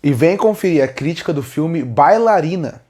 E vem conferir a crítica do filme Bailarina.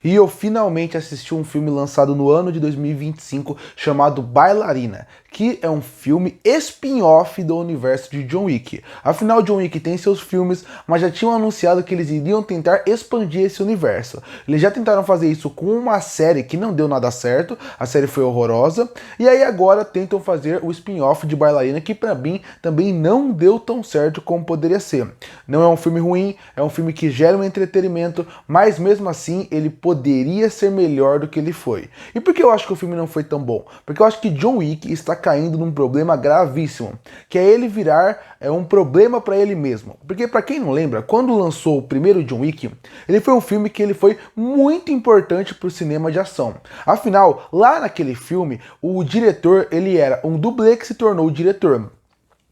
E eu finalmente assisti um filme lançado no ano de 2025 chamado Bailarina, que é um filme spin-off do universo de John Wick. Afinal, John Wick tem seus filmes, mas já tinham anunciado que eles iriam tentar expandir esse universo. Eles já tentaram fazer isso com uma série que não deu nada certo, a série foi horrorosa, e aí agora tentam fazer o spin-off de Bailarina, que pra mim também não deu tão certo como poderia ser. Não é um filme ruim, é um filme que gera um entretenimento, mas mesmo assim ele poderia ser melhor do que ele foi. E por que eu acho que o filme não foi tão bom? Porque eu acho que John Wick está caindo num problema gravíssimo, que é ele virar um problema para ele mesmo. Porque para quem não lembra, quando lançou o primeiro John Wick, ele foi um filme que ele foi muito importante para o cinema de ação. Afinal, lá naquele filme, o diretor ele era um dublê que se tornou o diretor.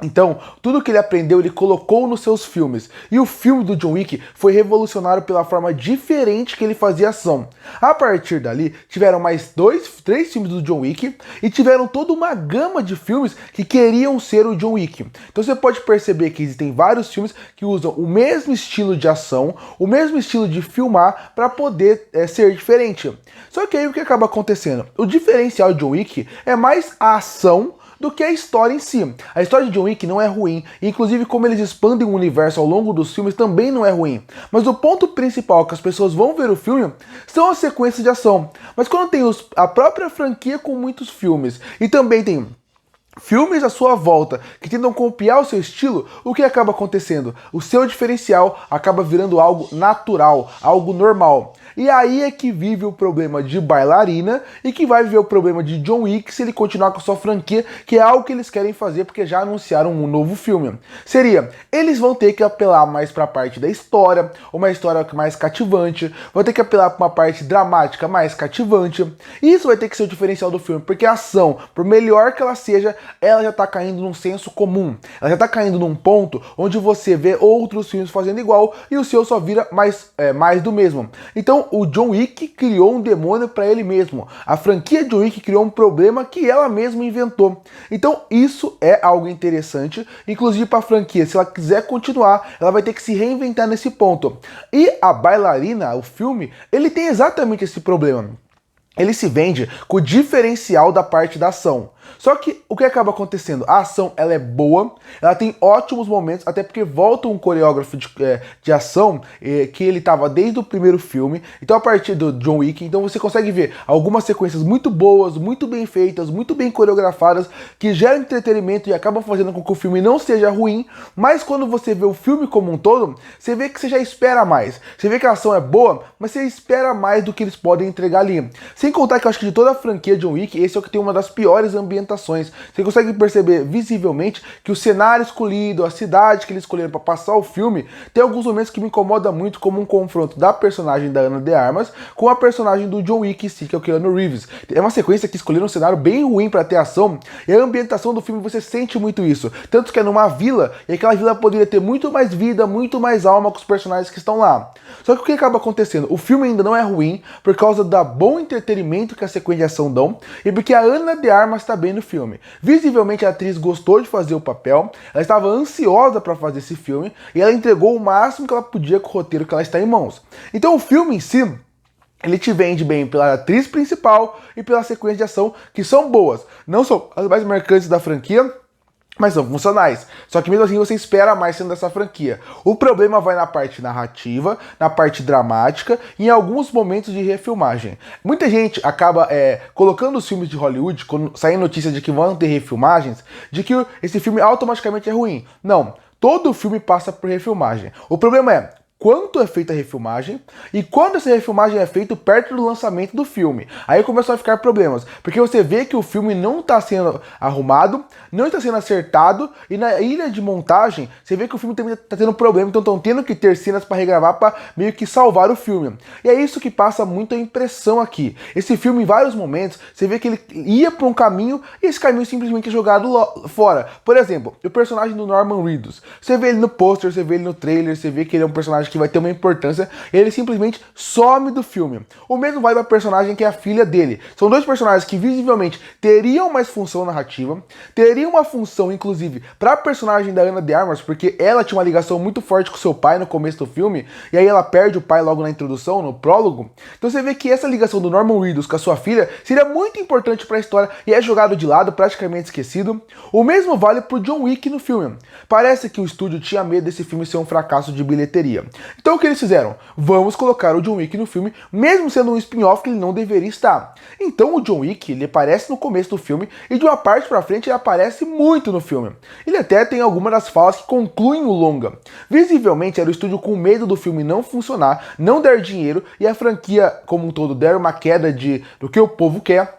Então, tudo que ele aprendeu, ele colocou nos seus filmes. E o filme do John Wick foi revolucionário pela forma diferente que ele fazia ação. A partir dali, tiveram mais três filmes do John Wick e tiveram toda uma gama de filmes que queriam ser o John Wick. Então você pode perceber que existem vários filmes que usam o mesmo estilo de ação, o mesmo estilo de filmar para poder ser diferente. Só que aí o que acaba acontecendo? O diferencial de John Wick é mais a ação do que a história em si. A história de John Wick não é ruim, inclusive como eles expandem o universo ao longo dos filmes também não é ruim. Mas o ponto principal que as pessoas vão ver o filme são as sequências de ação. Mas quando tem a própria franquia com muitos filmes e também tem filmes à sua volta que tentam copiar o seu estilo, o que acaba acontecendo? O seu diferencial acaba virando algo natural, algo normal. E aí é que vive o problema de Bailarina e que vai viver o problema de John Wick se ele continuar com a sua franquia, que é algo que eles querem fazer porque já anunciaram um novo filme. Seria, eles vão ter que apelar mais para a parte da história, uma história mais cativante, vão ter que apelar para uma parte dramática mais cativante. E isso vai ter que ser o diferencial do filme, porque a ação, por melhor que ela seja, ela já tá caindo num senso comum. Ela já tá caindo num ponto onde você vê outros filmes fazendo igual e o seu só vira mais do mesmo. Então o John Wick criou um demônio para ele mesmo. A franquia John Wick criou um problema que ela mesma inventou. Então isso é algo interessante, inclusive para a franquia. Se ela quiser continuar, ela vai ter que se reinventar nesse ponto. E a Bailarina, o filme, ele tem exatamente esse problema. Ele se vende com o diferencial da parte da ação. Só que o que acaba acontecendo? A ação ela é boa, ela tem ótimos momentos, até porque volta um coreógrafo de ação que ele estava desde o primeiro filme, então a partir do John Wick, então você consegue ver algumas sequências muito boas, muito bem feitas, muito bem coreografadas, que geram entretenimento e acabam fazendo com que o filme não seja ruim, mas quando você vê o filme como um todo, você vê que você já espera mais. Você vê que a ação é boa, mas você espera mais do que eles podem entregar ali. Sem contar que eu acho que de toda a franquia John Wick, esse é o que tem uma das piores ambientações. Você consegue perceber visivelmente que o cenário escolhido, a cidade que eles escolheram para passar o filme, tem alguns momentos que me incomodam muito, como um confronto da personagem da Ana de Armas com a personagem do John Wick, que é o Keanu Reeves. É uma sequência que escolheram um cenário bem ruim para ter ação, e a ambientação do filme você sente muito isso. Tanto que é numa vila, e aquela vila poderia ter muito mais vida, muito mais alma com os personagens que estão lá. Só que o que acaba acontecendo? O filme ainda não é ruim por causa da bom entretenimento que a sequência de ação dão, e porque a Ana de Armas está bem no filme. Visivelmente a atriz gostou de fazer o papel, ela estava ansiosa para fazer esse filme e ela entregou o máximo que ela podia com o roteiro que ela está em mãos. Então o filme em si, ele te vende bem pela atriz principal e pela sequência de ação, que são boas. Não são as mais marcantes da franquia, mas são funcionais. Só que mesmo assim você espera mais sendo dessa franquia. O problema vai na parte narrativa, na parte dramática e em alguns momentos de refilmagem. Muita gente acaba colocando os filmes de Hollywood, quando saem notícias de que vão ter refilmagens, de que esse filme automaticamente é ruim. Não, todo filme passa por refilmagem. O problema é quanto é feita a refilmagem e quando essa refilmagem é feita perto do lançamento do filme. Aí começam a ficar problemas, porque você vê que o filme não está sendo arrumado, não está sendo acertado, e na ilha de montagem você vê que o filme também está tendo problema, então estão tendo que ter cenas para regravar para meio que salvar o filme. E é isso que passa muito a impressão aqui. Esse filme, em vários momentos, você vê que ele ia para um caminho e esse caminho simplesmente é jogado fora. Por exemplo, o personagem do Norman Reedus. Você vê ele no pôster, você vê ele no trailer, você vê que ele é um personagem personagem que vai ter uma importância, ele simplesmente some do filme. O mesmo vale para a personagem que é a filha dele. São dois personagens que visivelmente teriam mais função narrativa, teriam uma função, inclusive, para a personagem da Ana de Armas, porque ela tinha uma ligação muito forte com seu pai no começo do filme, e aí ela perde o pai logo na introdução, no prólogo. Então você vê que essa ligação do Norman Reedus com a sua filha seria muito importante para a história e é jogado de lado, praticamente esquecido. O mesmo vale pro John Wick no filme. Parece que o estúdio tinha medo desse filme ser um fracasso de bilheteria. Então o que eles fizeram? Vamos colocar o John Wick no filme, mesmo sendo um spin-off que ele não deveria estar. Então o John Wick, ele aparece no começo do filme e de uma parte pra frente ele aparece muito no filme. Ele até tem algumas das falas que concluem o longa. Visivelmente era o estúdio com medo do filme não funcionar, não dar dinheiro e a franquia como um todo der uma queda do que o povo quer.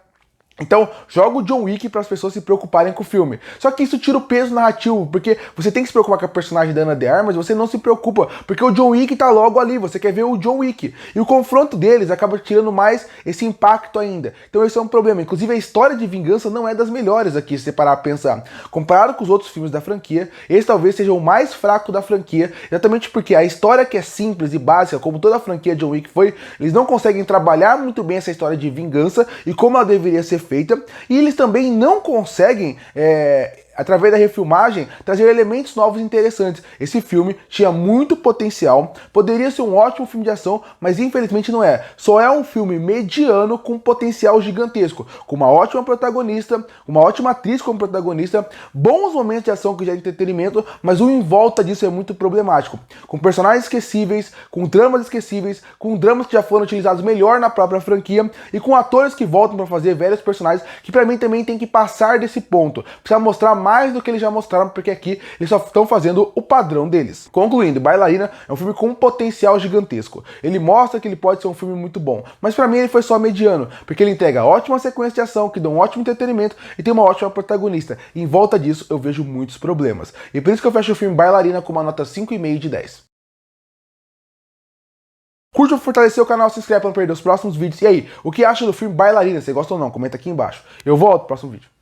Então, joga o John Wick para as pessoas se preocuparem com o filme. Só que isso tira o peso narrativo, porque você tem que se preocupar com a personagem da Ana de Armas, você não se preocupa, porque o John Wick tá logo ali, você quer ver o John Wick. E o confronto deles acaba tirando mais esse impacto ainda. Então esse é um problema. Inclusive a história de vingança não é das melhores aqui, se você parar a pensar. Comparado com os outros filmes da franquia, esse talvez seja o mais fraco da franquia, exatamente porque a história que é simples e básica, como toda a franquia John Wick foi, eles não conseguem trabalhar muito bem essa história de vingança e como ela deveria ser feita, e eles também não conseguem, através da refilmagem, trazer elementos novos e interessantes. Esse filme tinha muito potencial, poderia ser um ótimo filme de ação, mas infelizmente não é. Só é um filme mediano com potencial gigantesco, com uma ótima protagonista, uma ótima atriz como protagonista, bons momentos de ação que já é entretenimento, mas o em volta disso é muito problemático. Com personagens esquecíveis, com tramas esquecíveis, com dramas que já foram utilizados melhor na própria franquia e com atores que voltam para fazer velhos personagens, que pra mim também tem que passar desse ponto. Precisa mostrar mais do que eles já mostraram, porque aqui eles só estão fazendo o padrão deles. Concluindo, Bailarina é um filme com um potencial gigantesco. Ele mostra que ele pode ser um filme muito bom, mas pra mim ele foi só mediano, porque ele entrega ótima sequência de ação, que dá um ótimo entretenimento e tem uma ótima protagonista. E em volta disso eu vejo muitos problemas. E por isso que eu fecho o filme Bailarina com uma nota 5,5 de 10. Curte ou fortalecer o canal, se inscreve para não perder os próximos vídeos. E aí, o que acha do filme Bailarina? Você gosta ou não? Comenta aqui embaixo. Eu volto no próximo vídeo.